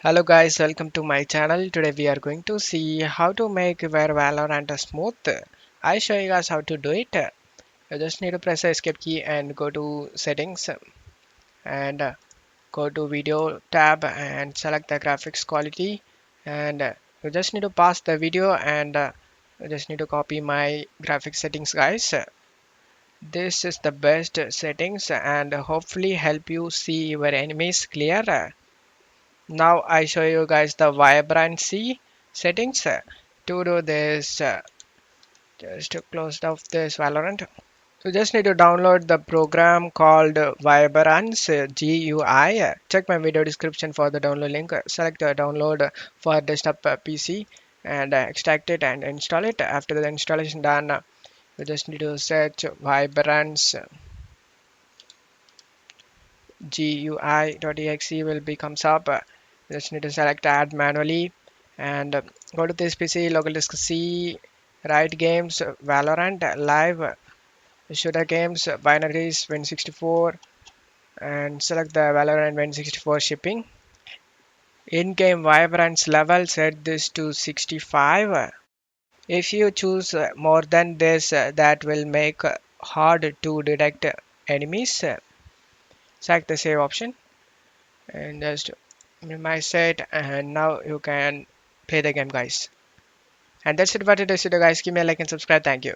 Hello guys, welcome to my channel. Today we are going to see how to make your Valorant smooth. I show you guys how to do it. You just need to press the escape key and go to settings and go to video tab and select the graphics quality and you just need to pause the video and you just need to copy my graphics settings guys. This is the best settings and hopefully help you see your enemies clear. Now I show you guys the vibrancy settings. To do this, just to close off this Valorant. So just need to download the program called Vibrance GUI. Check my video description for the download link. Select download for desktop PC and extract it and install it. After the installation done, you just need to search Vibrance GUI.exe will be comes up. Just need to select add manually and go to this PC, local disk C, write games, Valorant, live, shooter games, binaries, Win64 and select the Valorant Win64 shipping. In-game vibrance level set this to 65. If you choose more than this, that will make hard to detect enemies. Select the save option and just minimize it and now you can play the game guys. And that's it for today's video guys. Give me a like and subscribe. Thank you.